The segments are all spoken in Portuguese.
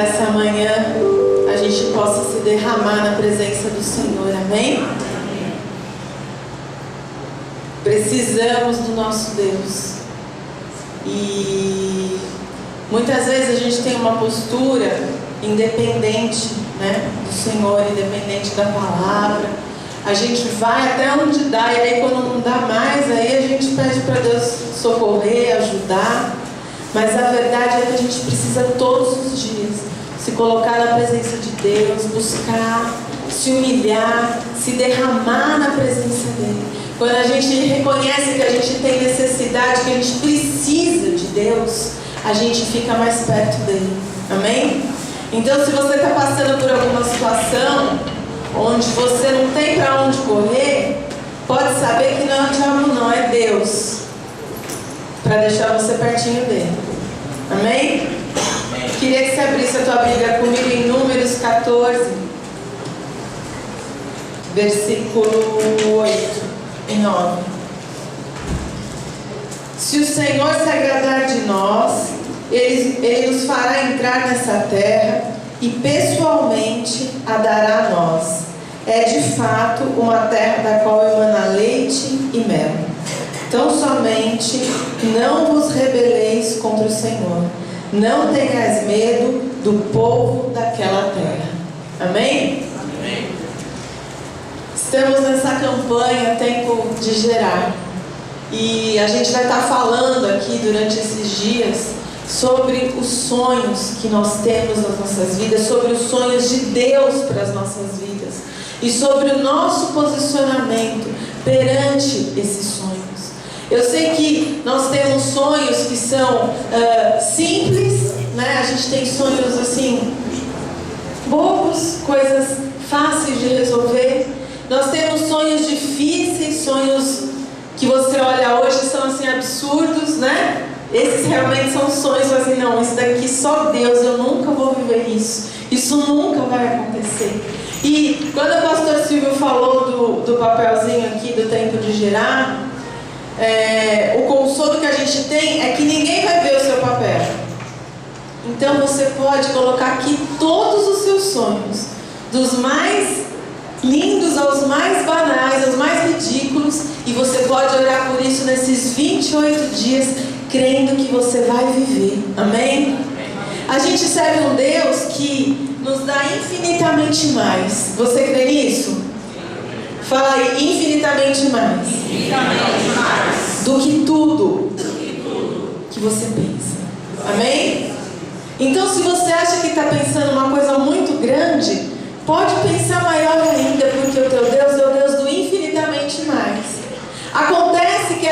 nessa manhã a gente possa se derramar na presença do Senhor, amém? Precisamos do nosso Deus. E muitas vezes a gente tem uma postura independente, né, do Senhor, independente da palavra. A gente vai até onde dá, e aí quando não dá mais, aí a gente pede para Deus socorrer, ajudar. Mas a verdade é que a gente precisa todos os dias se colocar na presença de Deus, buscar, se humilhar, se derramar na presença dEle. Quando a gente reconhece que a gente tem necessidade, que a gente precisa de Deus, a gente fica mais perto dEle. Amém? Então, se você está passando por alguma situação onde você não tem para onde correr, pode saber que não é o diabo, não, é Deus, para deixar você pertinho dele. Amém? Queria que você abrisse a tua Bíblia comigo em Números 14, versículo 8 e 9. Se o Senhor se agradar de nós, Ele nos fará entrar nessa terra e pessoalmente a dará a nós. É de fato uma terra da qual emana leite e mel. Então somente não vos rebeleis contra o Senhor. Não tenhais medo do povo daquela terra. Amém? Amém. Estamos nessa campanha Tempo de Gerar. E a gente vai estar falando aqui durante esses dias sobre os sonhos que nós temos nas nossas vidas, sobre os sonhos de Deus para as nossas vidas e sobre o nosso posicionamento perante esses sonhos. Eu sei que nós temos sonhos que são simples, né? A gente tem sonhos assim, bobos, coisas fáceis de resolver. Nós temos sonhos difíceis, sonhos que você olha hoje são assim absurdos, né? Esses realmente são sonhos assim, não, isso daqui só Deus, eu nunca vou viver isso. Isso nunca vai acontecer. E quando o pastor Silvio falou do papelzinho aqui do Tempo de Gerar, o consolo que a gente tem é que ninguém vai ver o seu papel. Então você pode colocar aqui todos os seus sonhos, dos mais lindos aos mais banais, aos mais ridículos, e você pode orar por isso nesses 28 dias, crendo que você vai viver. Amém? A gente serve um Deus que nos dá infinitamente mais. Você crê nisso? Fala aí, infinitamente mais. Infinitamente mais. Do que tudo que você pensa. Amém? Então, se você acha que está pensando uma coisa muito grande, pode pensar maior ainda, porque o teu Deus é o Deus do infinitamente mais. Acontece que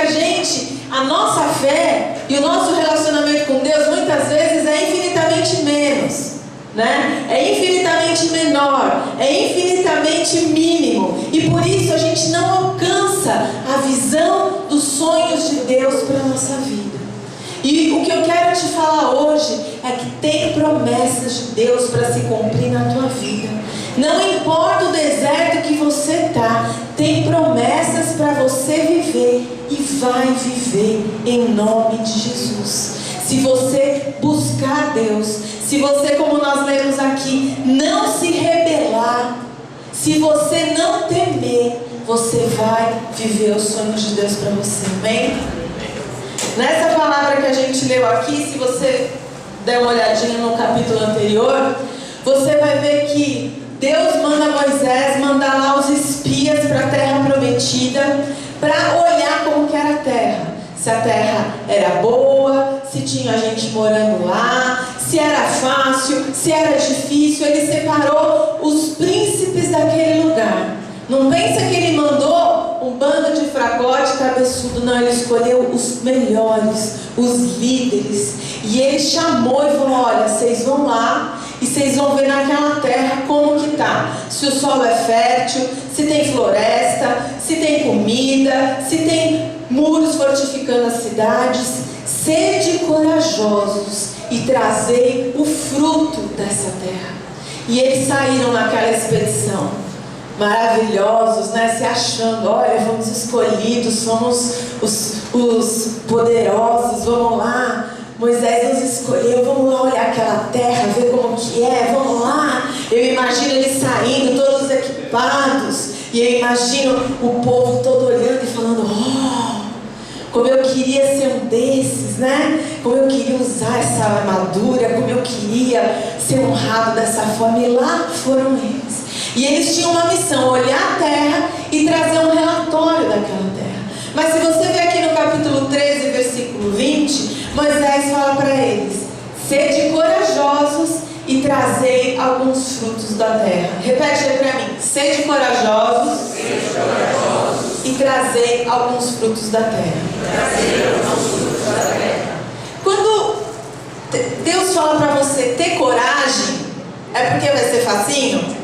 a nossa fé e o nosso relacionamento com Deus muitas vezes é infinitamente menos, né? É infinitamente menor, é infinitamente mínimo, e por isso a gente não alcança a visão dos sonhos de Deus para a nossa vida. E o que eu quero te falar hoje é que tem promessas de Deus para se cumprir na tua vida. Não importa o deserto que você está, tem promessas para você viver e vai viver em nome de Jesus. Se você buscar Deus, se você, como nós lemos aqui, não se rebelar, se você não temer, você vai viver os sonhos de Deus para você. Amém? Nessa palavra que a gente leu aqui, se você der uma olhadinha no capítulo anterior, você vai ver que Deus manda Moisés mandar lá os espias para a terra prometida, para olhar como que era a terra. Se a terra era boa, se tinha gente morando lá, se era fácil, se era difícil. Ele separou os príncipes daquele lugar. Não pensa que ele mandou um bando de fracote cabeçudo, não, ele escolheu os melhores, os líderes, e ele chamou e falou: olha, vocês vão lá e vocês vão ver naquela terra como que tá, se o solo é fértil, se tem floresta, se tem comida, se tem muros fortificando as cidades. Sede corajosos e trazei o fruto dessa terra. E eles saíram naquela expedição maravilhosos, né? Se achando, olha, fomos escolhidos, somos os poderosos, vamos lá, Moisés nos escolheu, vamos lá olhar aquela terra, ver como que é, imagino o povo todo olhando e falando: oh, como eu queria ser um desses, né? Como eu queria usar essa armadura, como eu queria ser honrado dessa forma. E lá foram eles. E eles tinham uma missão: olhar a terra e trazer um relatório daquela terra. Mas se você ver aqui no capítulo 13, versículo 20, Moisés fala para eles: sede corajosos e trazei alguns frutos da terra. Repete aí para mim: sede corajosos e trazei alguns frutos da terra. Quando Deus fala para você ter coragem, é porque vai ser facinho?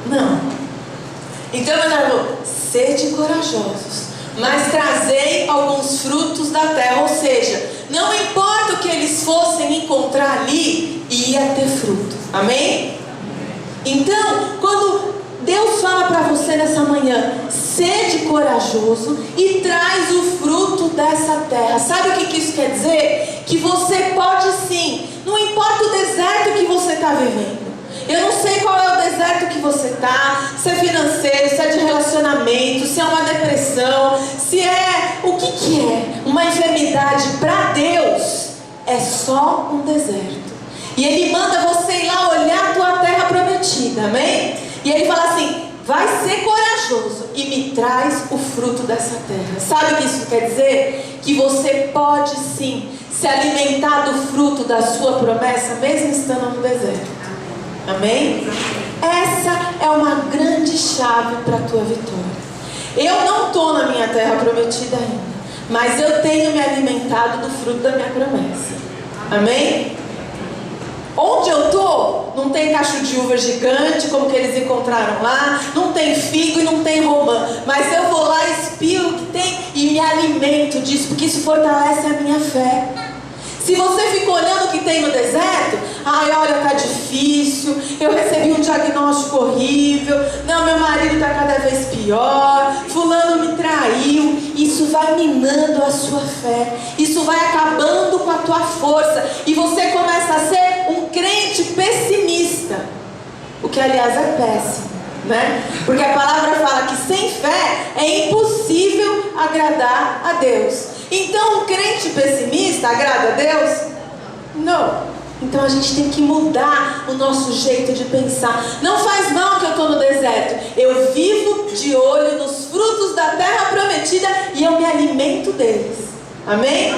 Não. Então eu falo: sede corajosos, mas trazei alguns frutos da terra. Ou seja, não importa o que eles fossem encontrar ali, ia ter fruto. Amém? Então, quando Deus fala para você nessa manhã: sede corajoso e traz o fruto dessa terra. Sabe o que isso quer dizer? Que você pode sim, não importa o deserto que você está vivendo. Eu não sei qual é o deserto que você está, se é financeiro, se é de relacionamento, se é uma depressão, se é o que é, uma enfermidade. Para Deus é só um deserto. E Ele manda você ir lá olhar a tua terra prometida, amém? E Ele fala assim: vai ser corajoso e me traz o fruto dessa terra. Sabe o que isso quer dizer? Que você pode sim se alimentar do fruto da sua promessa, mesmo estando no deserto. Amém? Essa é uma grande chave para a tua vitória. Eu não estou na minha terra prometida ainda, mas eu tenho me alimentado do fruto da minha promessa. Amém? Onde eu estou, não tem cacho de uva gigante como que eles encontraram lá, não tem figo e não tem romã, mas eu vou lá, espio o que tem e me alimento disso, porque isso fortalece a minha fé. Se você fica olhando o que tem no deserto: ai, olha, tá difícil, eu recebi um diagnóstico horrível, não, meu marido tá cada vez pior, fulano me traiu. Isso vai minando a sua fé, isso vai acabando com a tua força, e você começa a ser um crente pessimista, o que aliás é péssimo, né? Porque a palavra fala que sem fé é impossível agradar a Deus. Então um crente pessimista agrada a Deus? Não. Então a gente tem que mudar o nosso jeito de pensar. Não faz mal que eu estou no deserto, eu vivo de olho nos frutos da terra prometida e eu me alimento deles. Amém?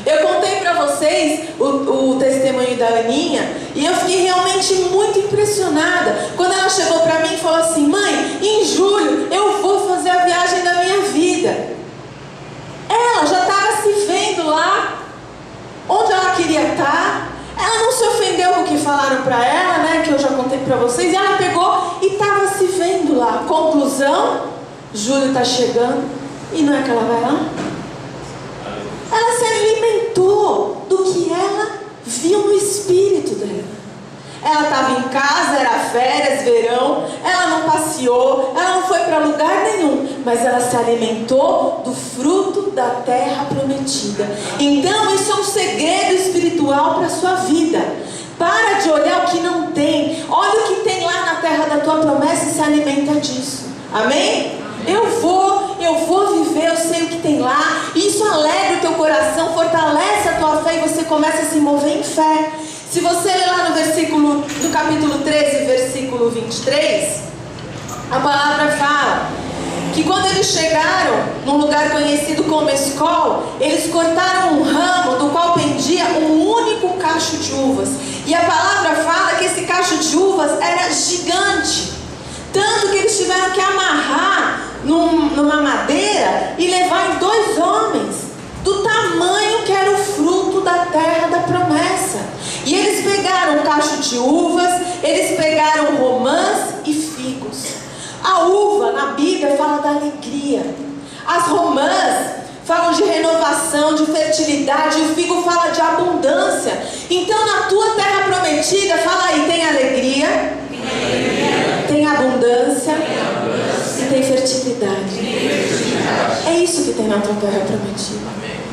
Eu contei para vocês o testemunho da Aninha, e eu fiquei realmente muito impressionada quando ela chegou para mim e falou assim: mãe, em julho eu vou fazer a viagem da minha vida. Ela já estava se vendo lá, onde ela queria estar. Ela não se ofendeu com o que falaram para ela, né? Que eu já contei para vocês. E ela pegou e estava se vendo lá. Conclusão: julho está chegando e não é que ela vai lá? Ela se alimentou do que ela viu no espírito dela. Ela estava em casa, era férias, verão, ela não passeou, ela não foi para lugar nenhum, mas ela se alimentou do fruto da terra prometida. Então isso é um segredo espiritual para a sua vida. Para de olhar o que não tem, olha o que tem lá na terra da tua promessa e se alimenta disso. Amém? Eu vou viver, eu sei o que tem lá. Isso alegra o teu coração, fortalece a tua fé e você começa a se mover em fé. Se você ler lá no capítulo 13, versículo 23, a palavra fala que quando eles chegaram num lugar conhecido como Escol, eles cortaram um ramo do qual pendia um único cacho de uvas. E a palavra fala que esse cacho de uvas era gigante, tanto que eles tiveram que amarrar numa madeira e levar em 2 homens, do tamanho que era o fruto da terra da promessa. E eles pegaram um cacho de uvas, eles pegaram romãs e figos. A uva na Bíblia fala da alegria, as romãs falam de renovação, de fertilidade, e o figo fala de abundância. Então na tua terra prometida, fala aí, tem alegria, tem abundância e tem fertilidade. É isso que tem na tua terra prometida.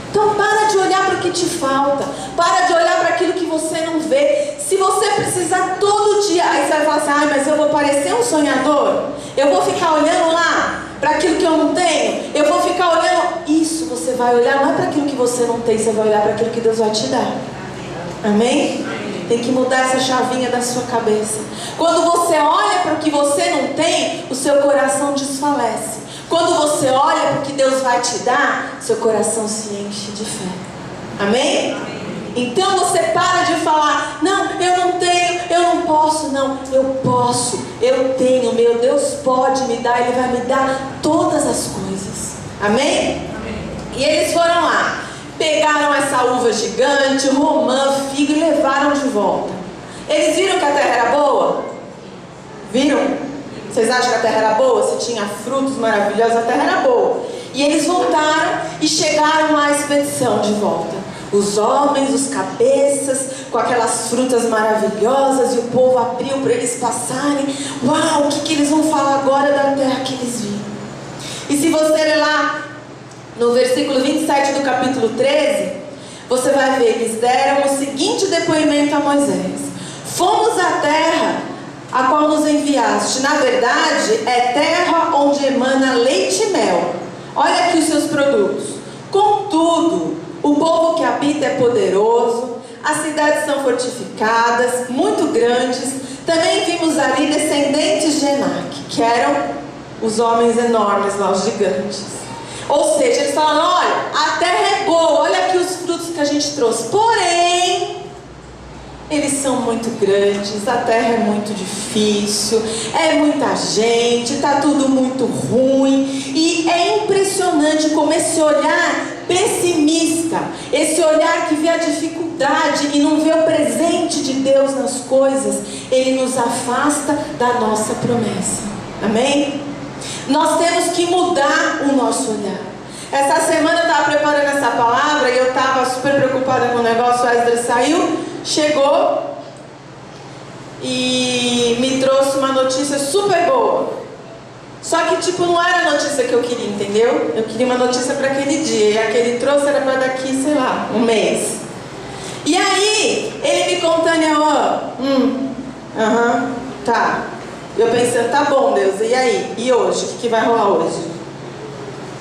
Então para de olhar para o que te falta, para de olhar para aquilo que você não vê. Se você precisar todo dia, aí você vai falar assim: mas eu vou parecer um sonhador, Eu vou ficar olhando lá para aquilo que eu não tenho? Eu vou ficar olhando? Isso você vai olhar, não é para aquilo que você não tem, você vai olhar para aquilo que Deus vai te dar. Amém? Tem que mudar essa chavinha da sua cabeça. Quando você olha para o que você não tem, o seu coração desfalece. Quando você olha para o que Deus vai te dar, seu coração se enche de fé. Amém? Então você para de falar, não, eu não tenho, eu não posso. Não, eu posso, eu tenho, meu Deus pode me dar, Ele vai me dar todas as coisas. Amém? E eles foram lá, pegaram essa uva gigante, romã, figo e levaram de volta. Eles viram que a terra era boa? Viram? Vocês acham que a terra era boa? Se tinha frutos maravilhosos, a terra era boa. E eles voltaram e chegaram à expedição de volta. Os homens, os cabeças, com aquelas frutas maravilhosas, e o povo abriu para eles passarem. Uau, o que eles vão falar agora da terra que eles viram? E se você ler lá no versículo 27 do capítulo 13, você vai ver, eles deram o seguinte depoimento a Moisés: fomos à terra a qual nos enviaste. Na verdade, é terra onde emana leite e mel. Olha aqui os seus produtos. Contudo, o povo que habita é poderoso, as cidades são fortificadas, muito grandes. Também vimos ali descendentes de Enaque, que eram os homens enormes lá, os gigantes. Ou seja, eles falam, olha, a terra é boa, olha aqui os frutos que a gente trouxe. Porém, eles são muito grandes, a terra é muito difícil, é muita gente, está tudo muito ruim. E é impressionante como esse olhar pessimista, esse olhar que vê a dificuldade e não vê o presente de Deus nas coisas, ele nos afasta da nossa promessa. Amém? Nós temos que mudar o nosso olhar. Essa semana eu estava preparando essa palavra e eu estava super preocupada com o negócio. O Esdras saiu, chegou e me trouxe uma notícia super boa. Só que não era a notícia que eu queria, entendeu? Eu queria uma notícia para aquele dia, e a que ele trouxe era para daqui, sei lá, um mês. E aí, ele me contando, tá. Eu pensando, tá bom, Deus, e aí? E hoje? O que vai rolar hoje?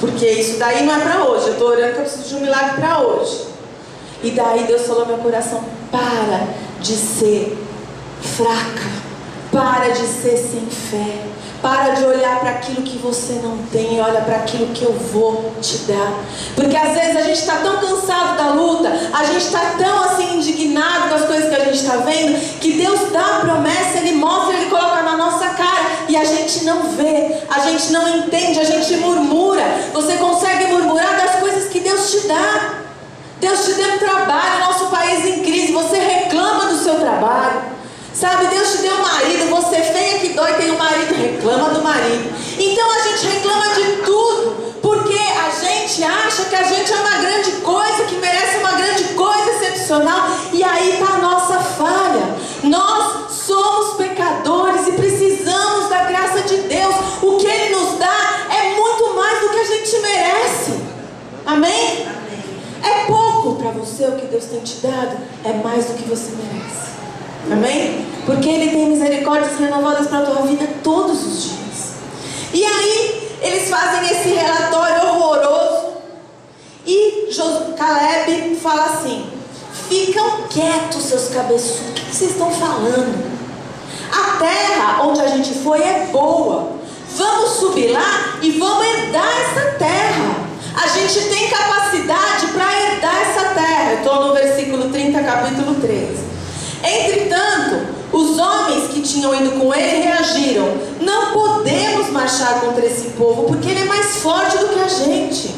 Porque isso daí não é para hoje. Eu estou orando que eu preciso de um milagre para hoje. E daí Deus falou ao meu coração: para de ser fraca, para de ser sem fé, para de olhar para aquilo que você não tem, olha para aquilo que eu vou te dar. Porque às vezes a gente está tão cansado da luta, a gente está tão assim indignado com as coisas que a gente está vendo, que Deus dá a promessa, Ele mostra, Ele coloca na nossa cara, e a gente não vê, a gente não entende, a gente murmura. Você consegue murmurar das coisas que Deus te dá. Deus te deu um trabalho, nosso país em crise, você reclama do seu trabalho. Sabe, Deus te deu um marido, você feia que dói, tem um marido, reclama do marido. Então a gente reclama de tudo, porque a gente acha que a gente é uma grande coisa, que merece uma grande coisa excepcional. E aí está a nossa falha. Nós somos pecadores e precisamos da graça de Deus. O que Ele nos dá é muito mais do que a gente merece. Amém? É pouco para você o que Deus tem te dado, é mais do que você merece. Amém? Porque Ele tem misericórdias renovadas para a tua vida todos os dias. E aí, eles fazem esse relatório horroroso. E Caleb fala assim: ficam quietos, seus cabeçudos. O que vocês estão falando? A terra onde a gente foi é boa. Vamos subir lá e vamos herdar essa terra. A gente tem capacidade para herdar essa terra. Eu estou no versículo 30, capítulo 13. Entretanto, os homens que tinham ido com ele reagiram: não podemos marchar contra esse povo, porque ele é mais forte do que a gente.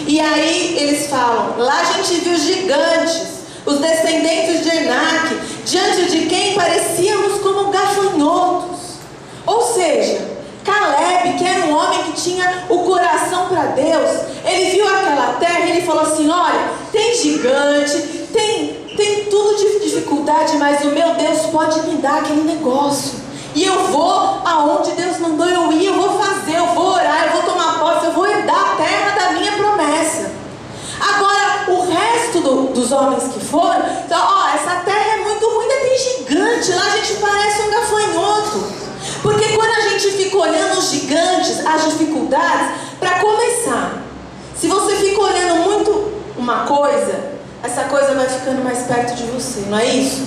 E aí eles falam: lá a gente viu gigantes, os descendentes de Enaque, diante de quem parecíamos como gafanhotos. Ou seja, Caleb, que era um homem que tinha o coração para Deus, ele viu aquela terra e ele falou assim: olha, tem gigante, tem tudo de dificuldade, mas o meu Deus pode me dar aquele negócio. E eu vou aonde Deus mandou eu ir, eu vou fazer, eu vou orar, eu vou tomar posse, eu vou herdar a terra da minha promessa. Agora, o resto dos homens que foram, então, essa terra é muito ruim, ainda tem gigante, lá a gente parece um gafanhoto. Porque quando a gente fica fica olhando os gigantes, as dificuldades, para começar, se você fica olhando muito uma coisa, essa coisa vai ficando mais perto de você, não é isso?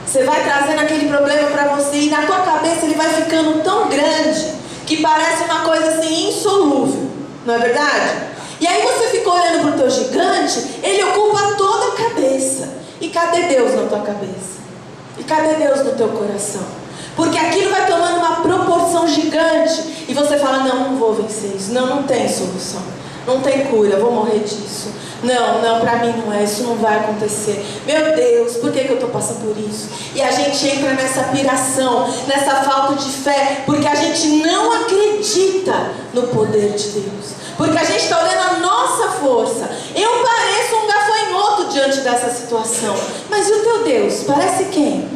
Você vai trazendo aquele problema para você e na tua cabeça ele vai ficando tão grande que parece uma coisa assim insolúvel, não é verdade? E aí você fica olhando para o teu gigante, ele ocupa toda a cabeça. E cadê Deus na tua cabeça? E cadê Deus no teu coração? Porque aquilo vai tomando uma proporção gigante e você fala, não vou vencer isso, não tem solução, não tem cura, vou morrer disso. Não, pra mim não é, isso não vai acontecer. Meu Deus, por que eu estou passando por isso? E a gente entra nessa piração, nessa falta de fé, porque a gente não acredita no poder de Deus. Porque a gente está olhando a nossa força. Eu pareço um gafanhoto diante dessa situação. Mas e o teu Deus? Parece quem?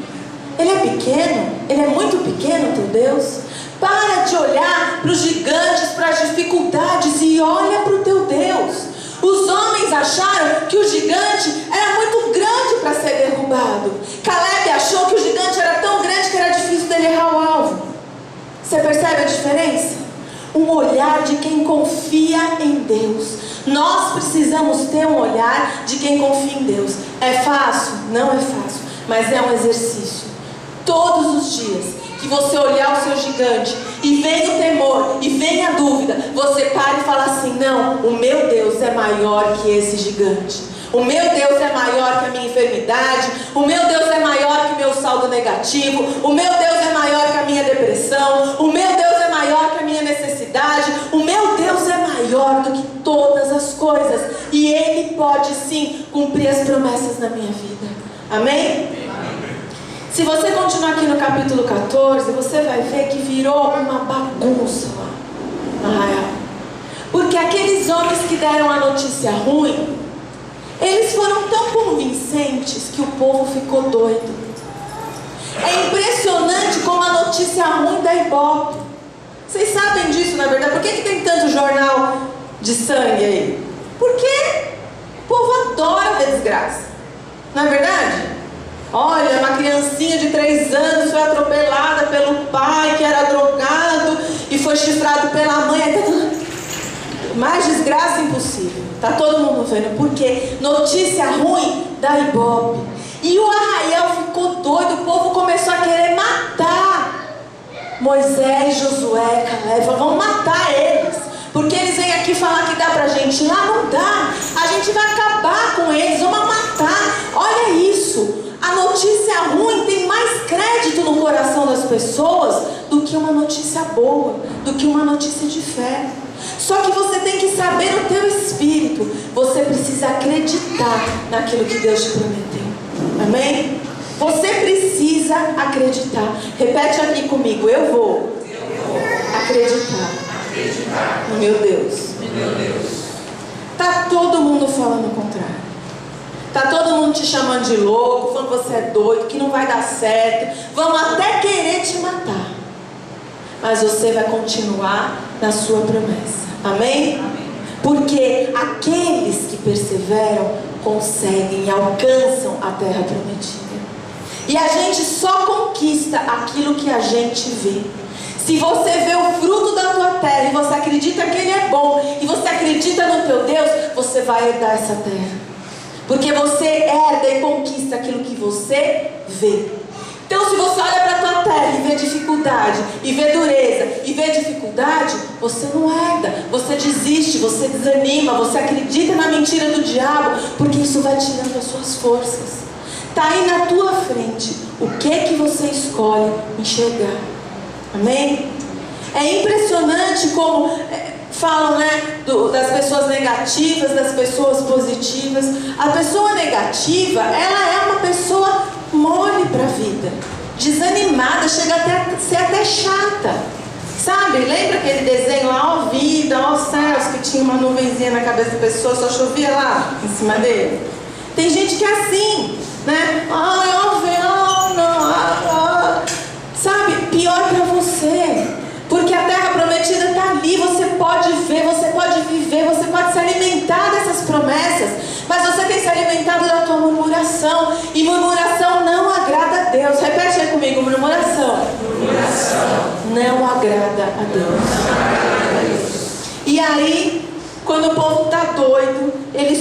Ele é pequeno? Ele é muito pequeno, teu Deus? Para de olhar para os gigantes, para as dificuldades e olha para o teu Deus. Os homens acharam que o gigante era muito grande para ser derrubado. Caleb achou que o gigante era tão grande que era difícil dele errar o alvo. Você percebe a diferença? Um olhar de quem confia em Deus. Nós precisamos ter um olhar de quem confia em Deus. É fácil? Não é fácil, mas é um exercício. Todos os dias que você olhar o seu gigante e vem o temor e vem a dúvida, você para e fala assim, não, o meu Deus é maior que esse gigante. O meu Deus é maior que a minha enfermidade. O meu Deus é maior que o meu saldo negativo. O meu Deus é maior que a minha depressão. O meu Deus é maior que a minha necessidade. O meu Deus é maior do que todas as coisas. E Ele pode sim cumprir as promessas na minha vida. Amém? Se você continuar aqui no capítulo 14, você vai ver que virou uma bagunça lá. Porque aqueles homens que deram a notícia ruim, eles foram tão convincentes que o povo ficou doido. É impressionante como a notícia ruim dá ibope. Vocês sabem disso, na verdade? Por que tem tanto jornal de sangue aí? Porque o povo adora ver desgraça. Não é verdade? Olha, uma criancinha de 3 anos foi atropelada pelo pai que era drogado e foi chifrado pela mãe. Mais desgraça impossível. Tá todo mundo vendo. Porque notícia ruim dá ibope. E o arraial ficou doido. O povo começou a querer matar Moisés, Josué, Caleb. Vamos matar eles. Porque eles vêm aqui falar que dá pra gente ir lá. Não dá. A gente vai acabar com eles. Vamos matar. Olha isso. A notícia ruim tem mais crédito no coração das pessoas do que uma notícia boa, do que uma notícia de fé. Só que você tem que saber no teu espírito, você precisa acreditar naquilo que Deus te prometeu. Amém? Você precisa acreditar. Repete aqui comigo, eu vou acreditar no meu Deus. Tá todo mundo falando o contrário. Tá todo mundo te chamando de louco, falando que você é doido, que não vai dar certo. Vão até querer te matar. Mas você vai continuar na sua promessa. Amém? Porque aqueles que perseveram conseguem e alcançam a terra prometida. E a gente só conquista aquilo que a gente vê. Se você vê o fruto da tua terra e você acredita que ele é bom e você acredita no teu Deus, você vai herdar essa terra. Porque você herda e conquista aquilo que você vê. Então se você olha para a tua terra e vê dificuldade, e vê dureza, e vê dificuldade, você não herda, você desiste, você desanima, você acredita na mentira do diabo, porque isso vai tirando as suas forças. Está aí na tua frente, o que você escolhe enxergar. Amém? É impressionante como falam, das pessoas negativas, das pessoas positivas. A pessoa negativa, ela é uma pessoa mole para a vida, desanimada, chega até a ser até chata. Sabe, lembra aquele desenho lá, ó vida, ó céus, que tinha uma nuvenzinha na cabeça da pessoa, só chovia lá em cima dele? Tem gente que é assim, né? Sabe, pior para você. Porque a terra prometida está ali, você pode ver, você pode viver, você pode se alimentar dessas promessas, mas você tem se alimentado da tua murmuração, e murmuração não agrada a Deus. Repete aí comigo, murmuração não agrada a Deus. E aí, quando o povo está doido, ele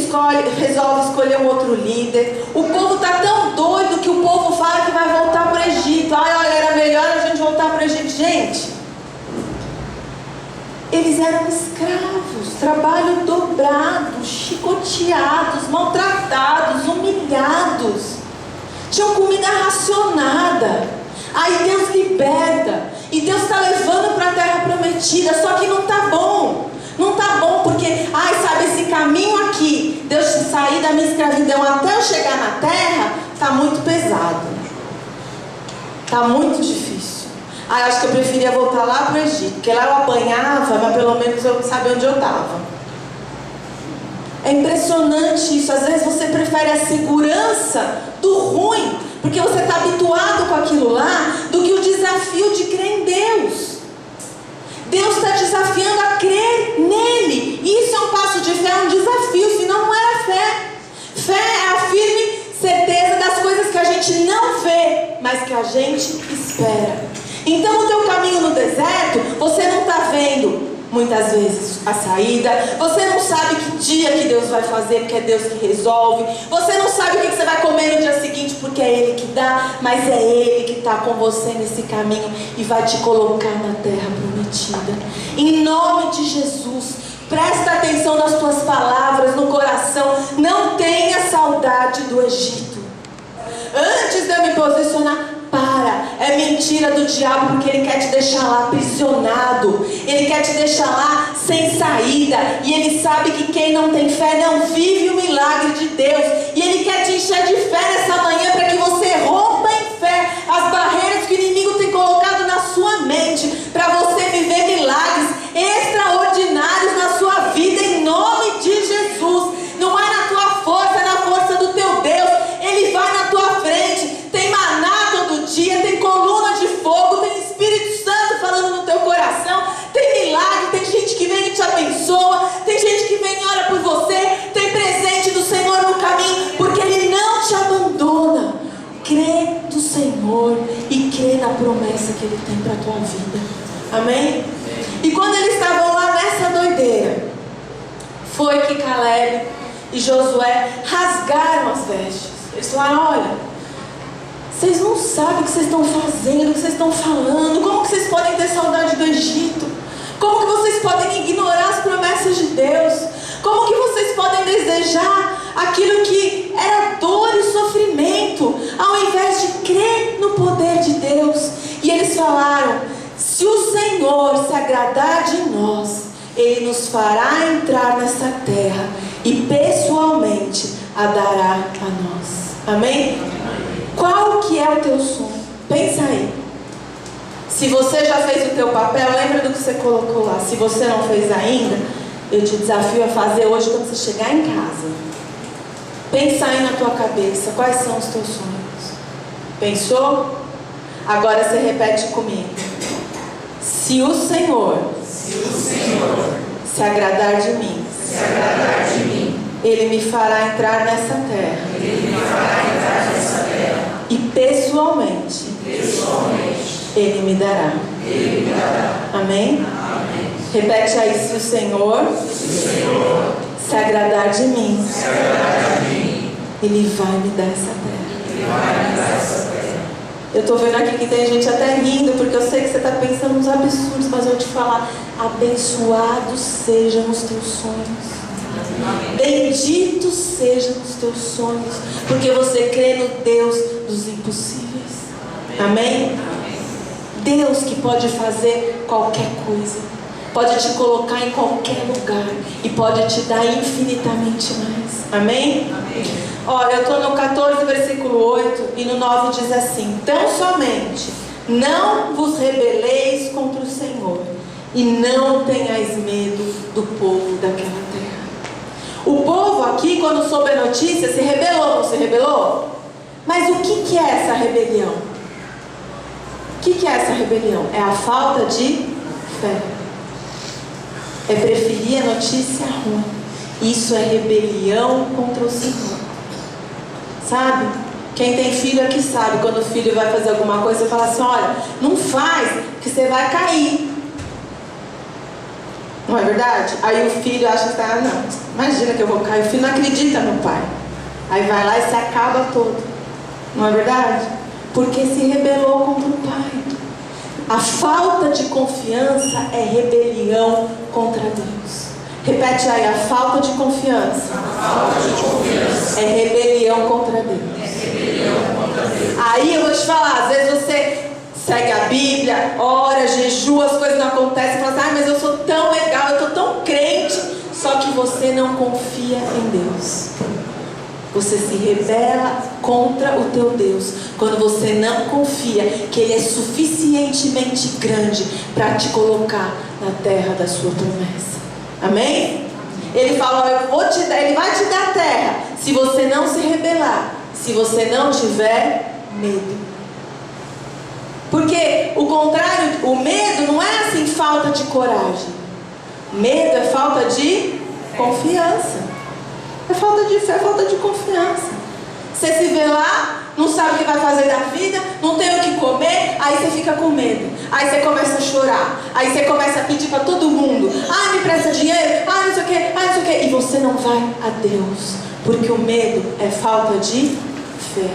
resolve escolher um outro líder. O povo está tão doido que o povo fala que vai voltar para o Egito. Ai, olha, era melhor a gente voltar para o Egito. Gente, eles eram escravos, trabalho dobrado, chicoteados, maltratados, humilhados. Tinham comida racionada. Aí Deus liberta. E Deus está levando para a terra prometida. Só que não está bom. Não está bom porque, sabe, esse caminho aqui, Deus sair da minha escravidão até eu chegar na terra, está muito pesado. Está muito difícil. Eu acho que eu preferia voltar lá para o Egito. Porque lá eu apanhava, mas pelo menos eu sabia onde eu estava. É impressionante isso. Às vezes você prefere a segurança do ruim, porque você está habituado com aquilo lá, do que o desafio de crer em Deus. Deus está desafiando a crer nele. Isso é um passo de fé, é um desafio, senão não era fé. Fé é a firme certeza das coisas que a gente não vê, mas que a gente espera. Então o teu caminho no deserto, você não está vendo muitas vezes a saída, você não sabe que dia que Deus vai fazer, porque é Deus que resolve, você não sabe o que você vai comer no dia seguinte, porque é Ele que dá, mas é Ele que está com você nesse caminho e vai te colocar na terra prometida. Em nome de Jesus, presta atenção nas tuas palavras, no coração, não tenha saudade do Egito. Antes de eu me posicionar, é mentira do diabo, porque ele quer te deixar lá aprisionado, ele quer te deixar lá sem saída, e ele sabe que quem não tem fé não vive o milagre de Deus, e ele quer te encher de fé nessa manhã para que você rompa em fé as barreiras que o inimigo tem colocado na sua mente, para você viver milagres extraordinários na sua vida, em nome de Jesus. Não é na tua força, é na força do teu Deus. Ele vai na tua frente, tem maná todo dia, tem coluna de fogo, tem Espírito Santo falando no teu coração, tem milagre, tem gente que vem e te abençoa, tem gente que vem e ora por você, tem presente do Senhor no caminho, porque Ele não te abandona. Crê no Senhor e crê na promessa que Ele tem para a tua vida. Amém? E quando eles estavam lá nessa doideira, foi que Caleb e Josué rasgaram as vestes. Eles falaram: olha, vocês não sabem o que vocês estão fazendo, o que vocês estão falando, como que vocês podem ter saudade do Egito, como que vocês podem ignorar as promessas de Deus, como que vocês podem desejar aquilo que era dor e sofrimento, ao invés de crer no poder de Deus. E eles falaram: se o Senhor se agradar de nós, Ele nos fará entrar nessa terra e pessoalmente a dará a nós. Amém? Qual que é o teu sonho? Pensa aí. Se você já fez o teu papel, lembra do que você colocou lá. Se você não fez ainda, eu te desafio a fazer hoje quando você chegar em casa. Pensa aí na tua cabeça, quais são os teus sonhos? Pensou? Agora você repete comigo. Se o Senhor se agradar de mim, Ele me fará entrar nessa terra. E pessoalmente, Ele me dará. Amém? Repete aí: se o Senhor se agradar de mim, Ele vai me dar essa terra. Eu estou vendo aqui que tem gente até rindo, porque eu sei que você está pensando nos absurdos, mas eu vou te falar: abençoados sejam os teus sonhos. Benditos sejam os teus sonhos, porque você crê no Deus dos impossíveis. Amém? Deus que pode fazer qualquer coisa, pode te colocar em qualquer lugar e pode te dar infinitamente mais. Amém? Olha, eu estou no 14, versículo 8, e no 9 diz assim: tão somente não vos rebeleis contra o Senhor, e não tenhais medo do povo daquela terra. O povo aqui, quando soube a notícia, se rebelou, não se rebelou? Mas o que é essa rebelião? O que é essa rebelião? É a falta de fé. É preferir a notícia ruim. Isso é rebelião contra o Senhor. Sabe? Quem tem filho aqui sabe, quando o filho vai fazer alguma coisa, você fala assim: olha, não faz, que você vai cair. Não é verdade? Aí o filho acha que não, imagina que eu vou cair. O filho não acredita no pai. Aí vai lá e se acaba todo. Não é verdade? Porque se rebelou contra o pai. A falta de confiança é rebelião contra Deus. Repete aí, a falta de confiança, é rebelião contra Deus. Aí eu vou te falar, às vezes você segue a Bíblia, ora, jejua, as coisas não acontecem, fala assim, mas eu sou tão legal, eu estou tão crente, só que você não confia em Deus. Você se rebela contra o teu Deus quando você não confia que Ele é suficientemente grande para te colocar na terra da sua promessa. Amém? Ele fala, Ele vai te dar terra se você não se rebelar, se você não tiver medo. Porque o contrário, o medo não é assim falta de coragem. Medo é falta de confiança. É falta de fé, é falta de confiança. Você se vê lá, não sabe o que vai fazer da vida, não tem o que comer, aí você fica com medo. Aí você começa a chorar, aí você começa a pedir para todo mundo, me presta dinheiro, não sei o que, não sei o que. E você não vai a Deus, porque o medo é falta de fé.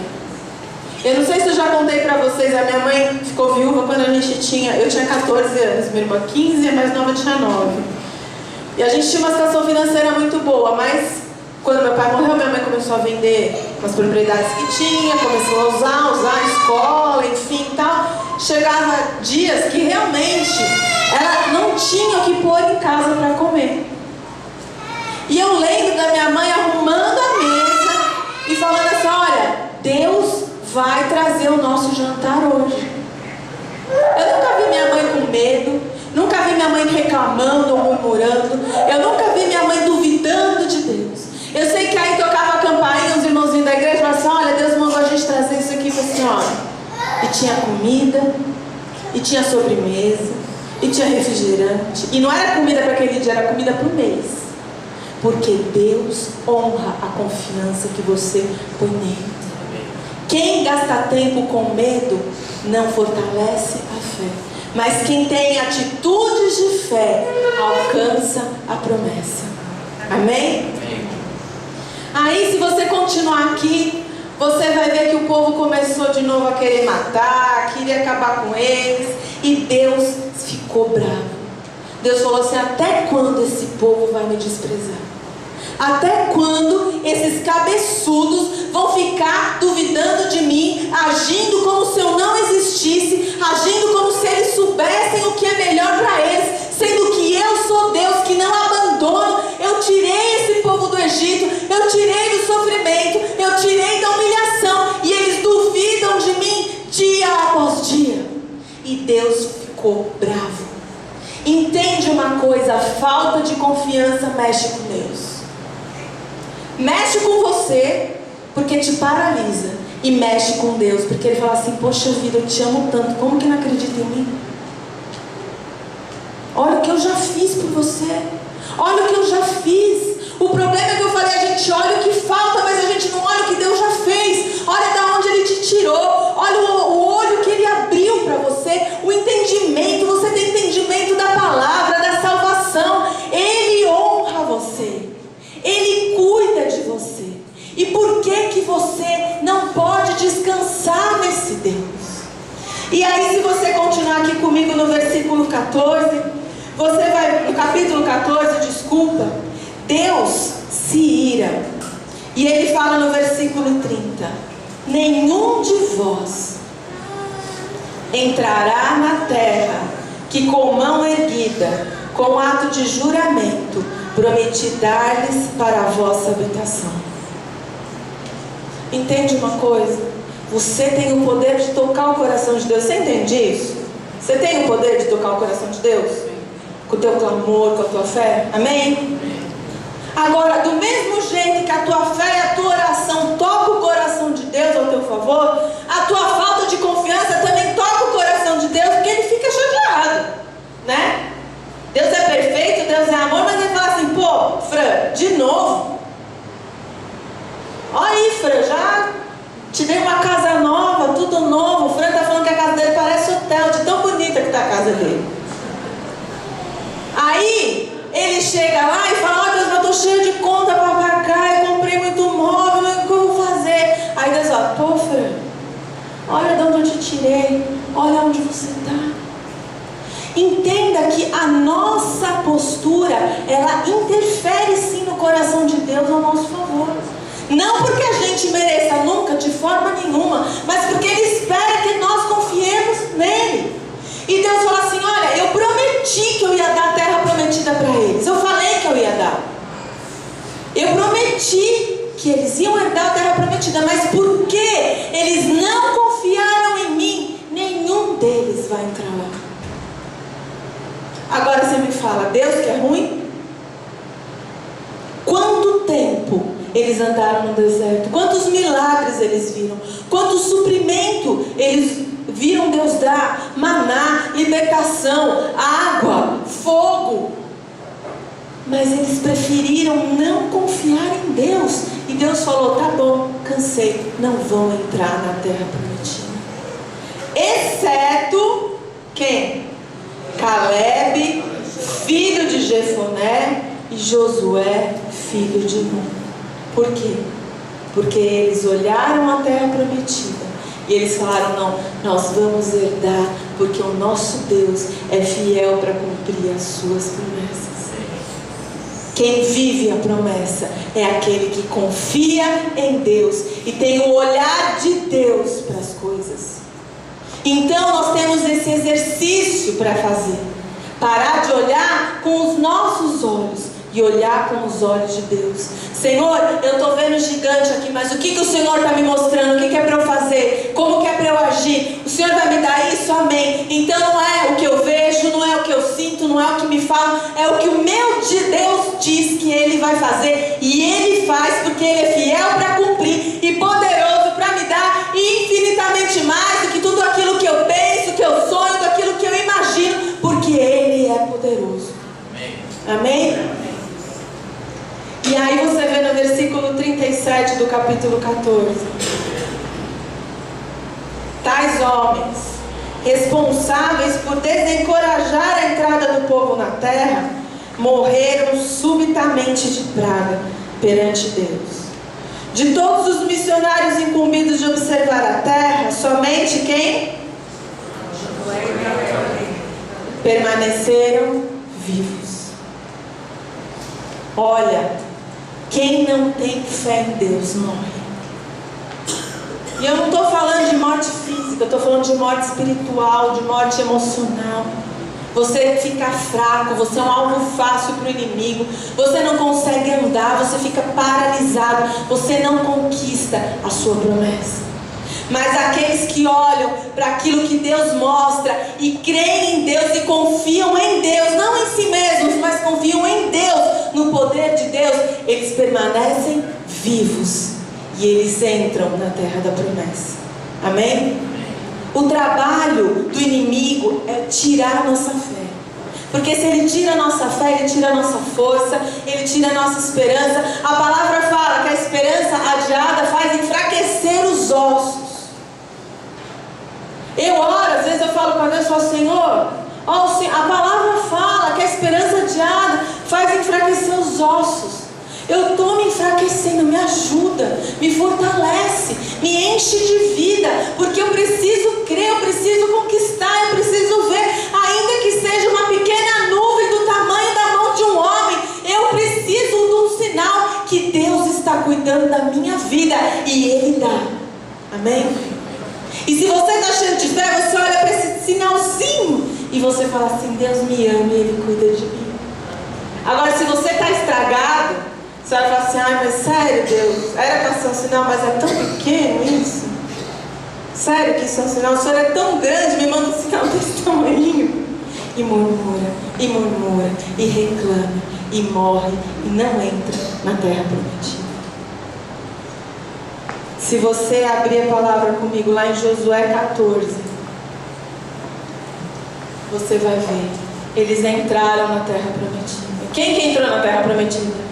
Eu não sei se eu já contei para vocês, a minha mãe ficou viúva quando eu tinha 14 anos, minha irmã 15 e a mais nova tinha 9. E a gente tinha uma situação financeira muito boa, mas quando meu pai morreu, minha mãe começou a vender as propriedades que tinha, começou a usar a escola, enfim e tal. Chegava dias que realmente ela não tinha o que pôr em casa para comer. E eu lembro da minha mãe arrumando a mesa e falando assim, olha, Deus vai trazer o nosso jantar hoje. Eu nunca vi minha mãe com medo, nunca vi minha mãe reclamando ou murmurando, eu nunca vi minha mãe duvidando de Deus. Eu sei que aí tocava a campainha, os irmãozinhos da igreja falavam assim, olha, Deus mandou a gente trazer isso aqui para a senhora. E tinha comida, e tinha sobremesa, e tinha refrigerante. E não era comida para aquele dia, era comida para o mês. Porque Deus honra a confiança que você põe nele. Quem gasta tempo com medo não fortalece a fé. Mas quem tem atitudes de fé alcança a promessa. Amém? Aí se você continuar aqui, você vai ver que o povo começou de novo a querer matar, queria acabar com eles. E Deus ficou bravo. Deus falou assim, até quando esse povo vai me desprezar? Até quando esses cabeçudos vão ficar duvidando de mim, agindo como se eu não existisse, agindo como se eles soubessem o que é melhor para eles, sendo que eu sou Deus que não abandono. Eu tirei esse povo do Egito, eu tirei do sofrimento, eu tirei da humilhação, e eles duvidam de mim dia após dia. E Deus ficou bravo. Entende uma coisa, a falta de confiança mexe com Deus. Mexe com você, porque te paralisa. E mexe com Deus, porque Ele fala assim, poxa vida, eu te amo tanto, como que não acredita em mim? Olha o que eu já fiz por você. Olha o que eu já fiz. O problema é que eu falei, a gente olha o que falta, mas a gente não olha o que Deus já fez. Olha da onde Ele te tirou. Olha o olho que Ele abriu para você. O entendimento, você tem entendimento da palavra, da salvação. Ele honra você. Ele cuida de você. E por que você não pode descansar nesse Deus? E aí, se você continuar aqui comigo no versículo 14, você vai, no capítulo 14, desculpa, Deus se ira. E Ele fala no versículo 30, nenhum de vós entrará na terra que com mão erguida, com ato de juramento, prometi dar-lhes para a vossa habitação. Entende uma coisa? Você tem o poder de tocar o coração de Deus. Você entende isso? Você tem o poder de tocar o coração de Deus? Com o teu clamor, com a tua fé? Amém? Agora, do mesmo jeito que a tua fé e a tua oração tocam o coração de Deus ao teu favor, a tua falta de confiança também toca o coração de Deus, porque Ele fica chateado, né? Deus é perfeito, Deus é amor, mas Ele fala assim, pô, Fran, de novo? Olha aí, Fran, já te dei uma casa nova, tudo novo. O Fran está falando que a casa dele parece hotel, de tão bonita que está a casa dele. Aí, chega lá e fala: Deus, eu estou cheio de conta para pagar, eu comprei muito móvel, o que eu vou fazer? Aí Deus fala: pô, Fran, olha de onde eu te tirei, olha onde você está. Entenda que a nossa postura, ela interfere sim no coração de Deus ao nosso favor. Não porque a gente mereça, nunca, de forma nenhuma, mas porque Ele espera que nós confiemos nele. E Deus fala assim: olha, eu prometi que eu ia dar a terra prometida para eles. Eu falei que eu ia dar. Eu prometi que eles iam herdar a terra prometida, mas porque eles não confiaram em mim, nenhum deles vai entrar lá. Agora você me fala, Deus que é ruim? Quanto tempo eles andaram no deserto? Quantos milagres eles viram? Quanto suprimento eles viram Deus dar? Maná, libertação, água, fogo. Mas eles preferiram não confiar em Deus. E Deus falou: tá bom, cansei, não vão entrar na terra prometida. Exceto quem? Caleb, filho de Jefoné, e Josué, filho de Nun. Por quê? Porque eles olharam a terra prometida e eles falaram: não, nós vamos herdar, porque o nosso Deus é fiel para cumprir as suas promessas. Quem vive a promessa é aquele que confia em Deus e tem o olhar de Deus para as coisas. Então nós temos esse exercício para fazer. Parar de olhar com os nossos olhos e olhar com os olhos de Deus. Senhor, eu estou vendo gigante aqui, mas o que o Senhor está me mostrando? O que é para eu fazer? Como que é para eu agir? O Senhor vai me dar isso? Amém. Então não é o que eu vejo, não é o que eu sinto, não é o que me falam, é o que o meu Deus diz que Ele vai fazer. E Ele faz porque Ele é fiel para cumprir e poderoso para me dar infinitamente mais do que tudo aquilo que eu penso, que eu sonho, daquilo que eu imagino, porque Ele é poderoso. Amém? Amém? E aí você vê no versículo 37 do capítulo 14: tais homens, responsáveis por desencorajar a entrada do povo na terra, morreram subitamente de praga perante Deus. De todos os missionários incumbidos de observar a terra, somente quem? Permaneceram vivos. Olha, quem não tem fé em Deus morre. E eu não estou falando de morte física, eu estou falando de morte espiritual, de morte emocional. Você fica fraco, você é um alvo fácil para o inimigo, você não consegue andar, você fica paralisado, você não conquista a sua promessa. Mas aqueles que olham para aquilo que Deus mostra e creem em Deus e confiam em Deus, não em si mesmos, mas confiam em Deus, no poder de Deus, eles permanecem vivos e eles entram na terra da promessa. Amém? O trabalho do inimigo é tirar a nossa fé. Porque se ele tira a nossa fé, ele tira a nossa força, ele tira a nossa esperança. A palavra fala que a esperança adiada faz enfraquecer os ossos. Eu oro, às vezes eu falo para Deus, eu falo: Senhor, a palavra fala que a esperança adiada faz enfraquecer os ossos. Eu estou me enfraquecendo, me ajuda, me fortalece, me enche de vida, porque eu preciso crer, eu preciso conquistar, eu preciso ver, ainda que seja uma pequena nuvem do tamanho da mão de um homem, eu preciso de um sinal que Deus está cuidando da minha vida e Ele dá. Amém? E se você está cheio de fé, você olha para esse sinalzinho e você fala assim: Deus me ama e Ele cuida de mim. Agora, se você está estragado, você vai falar assim: ai, mas sério, Deus, era para ser um sinal, mas é tão pequeno isso. Sério que isso é um sinal? O Senhor é tão grande, me manda um sinal desse tamanho. E murmura, e reclama, e morre, e não entra na terra prometida. Se você abrir a palavra comigo lá em Josué 14, você vai ver, eles entraram na terra prometida. Quem que entrou na terra prometida?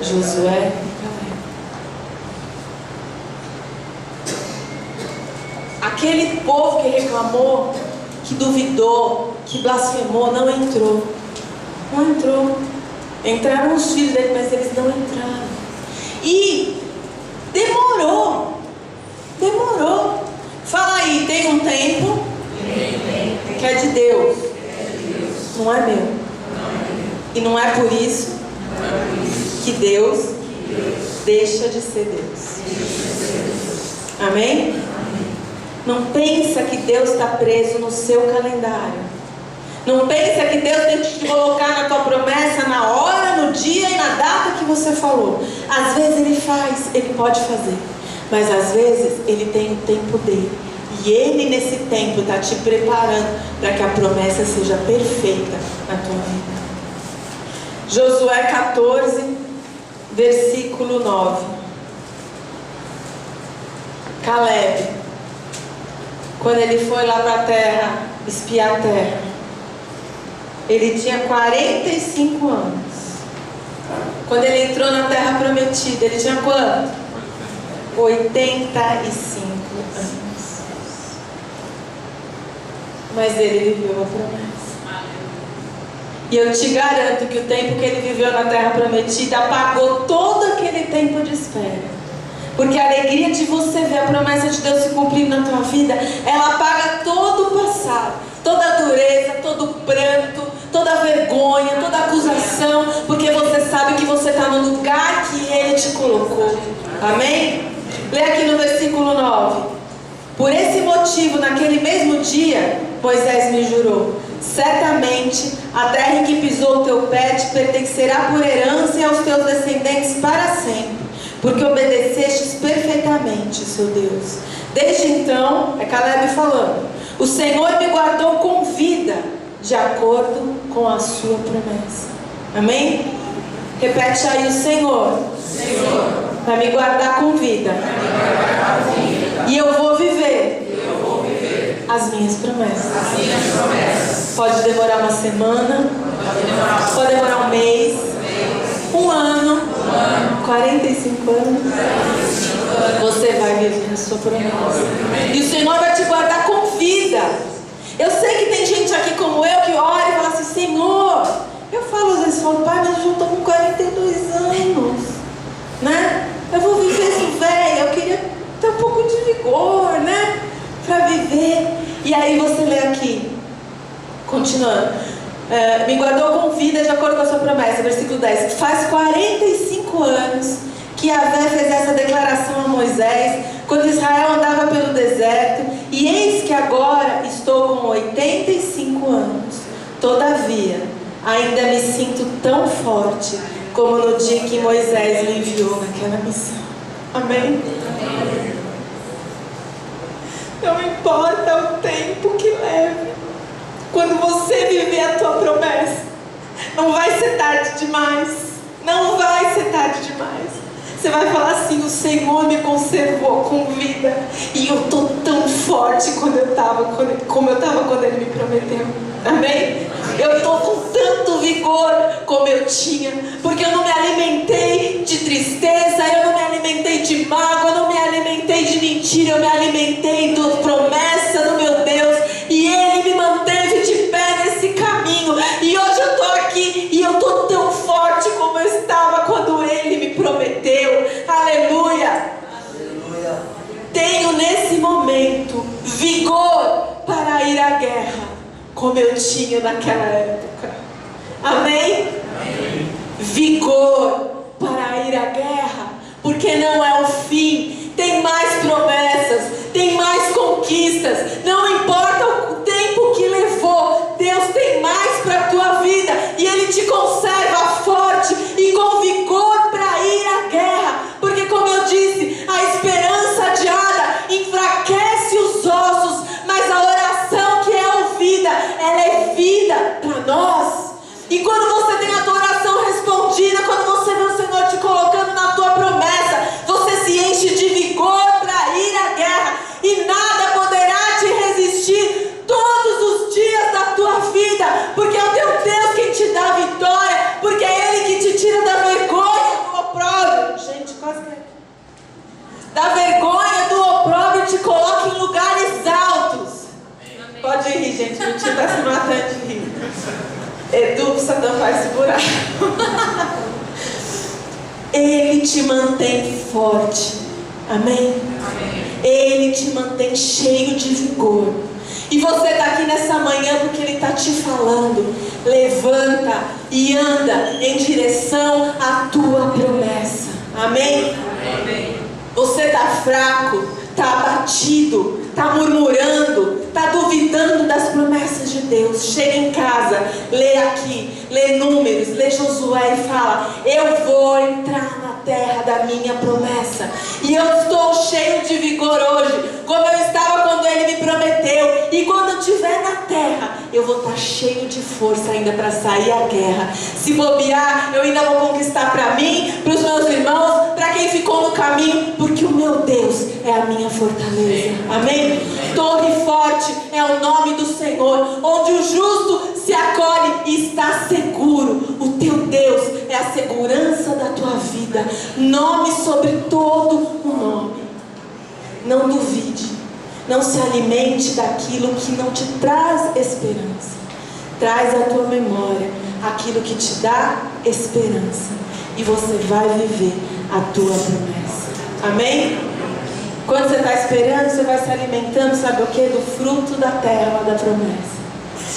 Josué e Caleb. Aquele povo que reclamou, que duvidou, que blasfemou, não entrou. Não entrou. Entraram os filhos dele, mas eles não entraram. E demorou. Fala aí, tem um tempo que é de Deus. Não é meu. E não é por isso que Deus deixa de ser Deus. Amém? Não pensa que Deus está preso no seu calendário. Não pensa que Deus tem que te colocar na tua promessa na hora, no dia e na data que você falou. Às vezes Ele faz, Ele pode fazer. Mas às vezes Ele tem o tempo dele. E Ele nesse tempo está te preparando para que a promessa seja perfeita na tua vida. Josué 14, versículo 9. Caleb, quando ele foi lá para a terra, espiar a terra, ele tinha 45 anos. Quando ele entrou na terra prometida, ele tinha quanto? 85 anos. Mas ele viveu a promessa. E eu te garanto que o tempo que ele viveu na terra prometida apagou todo aquele tempo de espera. Porque a alegria de você ver a promessa de Deus se cumprir na tua vida, ela apaga todo o passado, toda a dureza, todo o pranto, toda a vergonha, toda a acusação, porque você sabe que você está no lugar que Ele te colocou. Amém? Lê aqui no versículo 9. Por esse motivo, naquele mesmo dia, Moisés me jurou: certamente a terra em que pisou o teu pé te pertencerá por herança e aos teus descendentes para sempre, porque obedecestes perfeitamente, seu Deus. Desde então, é Caleb falando, o Senhor me guardou com vida, de acordo com a sua promessa. Amém? Repete aí: o Senhor vai me guardar com vida, e eu vou viver as minhas promessas. Pode demorar uma semana, pode demorar um mês, um ano, 45 anos, você vai viver a sua promessa. E o Senhor vai te guardar com vida. Eu sei que tem gente aqui como eu que ora e fala assim: Senhor, eu falo às vezes, pai, mas eu já estou com 42 anos, né? Eu vou viver isso velho, eu queria ter um pouco de vigor, né? Para viver. E aí você lê aqui, continuando, me guardou com vida de acordo com a sua promessa, versículo 10. Faz 45 anos que Yahvé fez essa declaração a Moisés, quando Israel andava pelo deserto, e eis que agora estou com 85 anos. Todavia, ainda me sinto tão forte como no dia que Moisés me enviou naquela missão. Amém? Não importa o tempo que leve, quando você viver a tua promessa, não vai ser tarde demais. Não vai ser tarde demais. Você vai falar assim: o Senhor me conservou com vida, e eu estou tão forte como eu estava quando Ele me prometeu. Amém? Eu estou com tanto vigor como eu tinha, porque eu não me alimentei de tristeza, eu não me alimentei de mágoa, eu não me alimentei de mentira, eu me alimentei da promessa do meu Deus, e Ele me manteve de pé nesse caminho, e hoje eu estou aqui, e eu estou tão forte como eu estava quando Ele me prometeu. Aleluia! Tenho nesse momento vigor para ir à guerra, como eu tinha naquela época. Amém? Amém? Vigor para ir à guerra, porque não é o fim. Tem mais promessas, tem mais conquistas. Não importa o tempo que levou, Deus tem mais para a tua vida, e Ele te conserva forte e com vigor para ir à guerra. Porque, como eu disse, a esperança adiada enfraquece os ossos, mas a oração que é ouvida, ela é vida para nós. E quando você tem a tua oração respondida, quando você vê o Senhor te colocando na tua promessa, você se enche de vigor para ir à guerra, e nada poderá te resistir todos os dias da tua vida, porque é o teu Deus quem te dá vitória, porque é Ele que te tira da vergonha do opróbrio. Gente, quase que da vergonha do opróbrio, te coloca em lugares altos. Pode rir, gente, o tio está se matando de rir. Edu, precisa tampar esse buraco. Ele te mantém forte. Amém? Amém. Ele te mantém cheio de vigor. E você está aqui nessa manhã porque Ele está te falando. Levanta e anda em direção à tua promessa. Amém? Amém. Você está fraco, está abatido, está murmurando, está duvidando das promessas de Deus. Chega em casa, lê aqui, lê Números, lê Josué e fala: eu vou entrar na terra da minha promessa. E eu estou cheio de vigor hoje, como eu estava quando Ele me prometeu. E quando eu estiver na terra, eu vou estar cheio de força ainda para sair à guerra. Se bobear, eu ainda vou conquistar para mim, para os meus irmãos, para quem ficou no caminho, porque o meu Deus é a minha fortaleza. Amém? Torre forte é o nome do Senhor, onde o justo se acolhe e está seguro. O teu Deus é a segurança da tua vida. Nome sobre todo o nome. Não duvide, não se alimente daquilo que não te traz esperança. Traz à tua memória aquilo que te dá esperança, e você vai viver a tua promessa. Amém? Quando você está esperando, você vai se alimentando, sabe o que? Do fruto da terra, da promessa.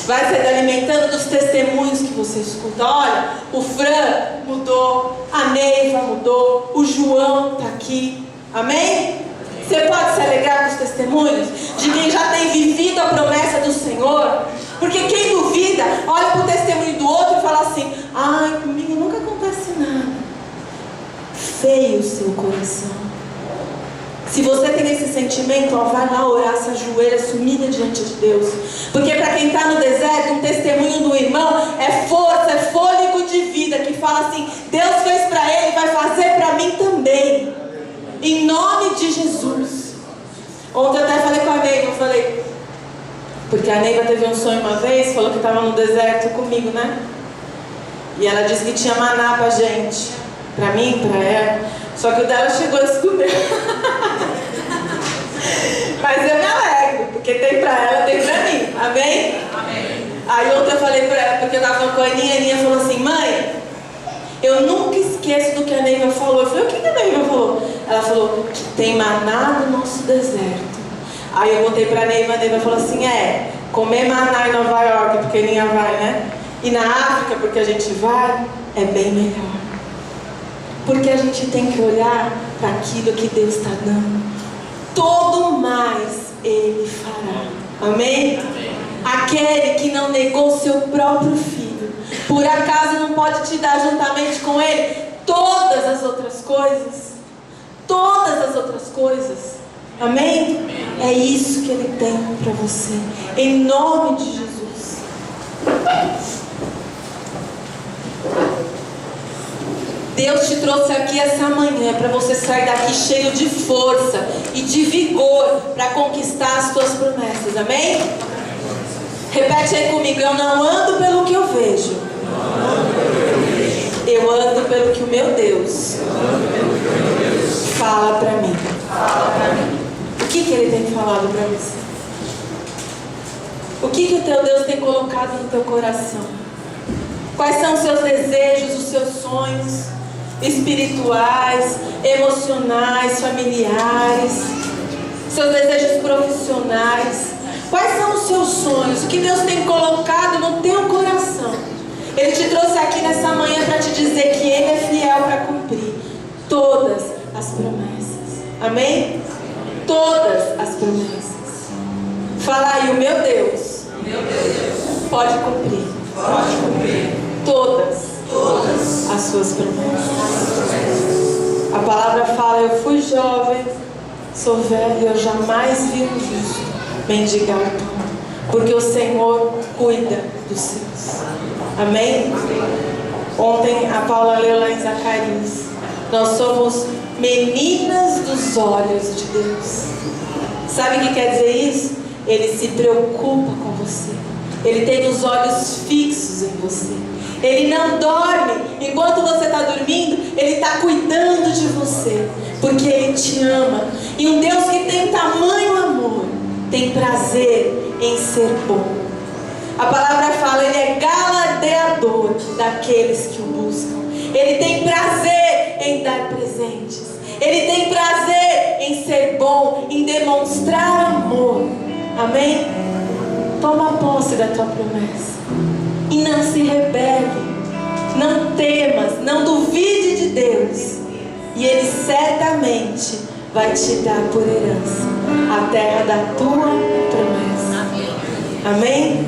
Vai se alimentando dos testemunhos que você escuta. Olha, o Fran mudou, a Neiva mudou, o João está aqui. Amém? Você pode se alegrar com os testemunhos de quem já tem vivido a promessa do Senhor? Porque quem duvida, olha para o testemunho do outro e fala assim: ai, comigo nunca acontece nada. Feio o seu coração. Se você tem esse sentimento, ó, vai lá orar, se ajoelha, se humilha diante de Deus. Porque para quem está no deserto, um testemunho do irmão é força, é fôlego de vida, que fala assim: Deus fez para ele, vai fazer para mim também. Em nome de Jesus. Ontem eu até falei com a Neiva, eu falei, porque a Neiva teve um sonho uma vez, falou que estava no deserto comigo, né? E ela disse que tinha maná pra gente, pra mim, pra ela. Só que o dela chegou a se comer. Mas eu me alegro, porque tem pra ela, tem pra mim. Amém? Amém. Aí ontem eu falei pra ela, porque eu tava com a Aninha falou assim: mãe, eu nunca esqueço do que a Neiva falou. Eu falei: o que a Neiva falou? Ela falou que tem maná no nosso deserto. Aí eu contei pra Neiva, a Neiva falou assim: comer maná em Nova York, porque ninguém vai, né? E na África, porque a gente vai, é bem melhor. Porque a gente tem que olhar para aquilo que Deus está dando. Todo mais Ele fará. Amém? Amém. Aquele que não negou seu próprio filho, por acaso não pode te dar juntamente com Ele todas as outras coisas? Todas as outras coisas. Amém? Amém. É isso que Ele tem para você. Em nome de Jesus. Deus te trouxe aqui essa manhã para você sair daqui cheio de força e de vigor para conquistar as suas promessas. Amém? Repete aí comigo: eu não ando pelo que eu vejo, eu ando pelo que o meu Deus fala para mim. O que Ele tem falado para você? O que o teu Deus tem colocado no teu coração? Quais são os seus desejos, os seus sonhos espirituais, emocionais, familiares, seus desejos profissionais? Quais são os seus sonhos? O que Deus tem colocado no teu coração? Ele te trouxe aqui nessa manhã para te dizer que Ele é fiel para cumprir todas as promessas. Amém? Todas as promessas. Fala aí: o meu Deus pode cumprir todas as suas promessas. A palavra fala: eu fui jovem, sou velho, eu jamais vi um justo mendigar pão, porque o Senhor cuida dos seus. Amém? Ontem a Paula leu lá em Zacarias: nós somos meninas dos olhos de Deus. Sabe o que quer dizer isso? Ele se preocupa com você. Ele tem os olhos fixos em você. Ele não dorme. Enquanto você está dormindo, Ele está cuidando de você, porque Ele te ama. E um Deus que tem tamanho amor tem prazer em ser bom. A palavra fala, Ele é galardoador daqueles que o buscam. Ele tem prazer em dar presentes. Ele tem prazer em ser bom, em demonstrar amor. Amém? Toma posse da tua promessa. E não se rebele. Não temas, não duvide de Deus. E Ele certamente vai te dar por herança a terra da tua promessa. Amém?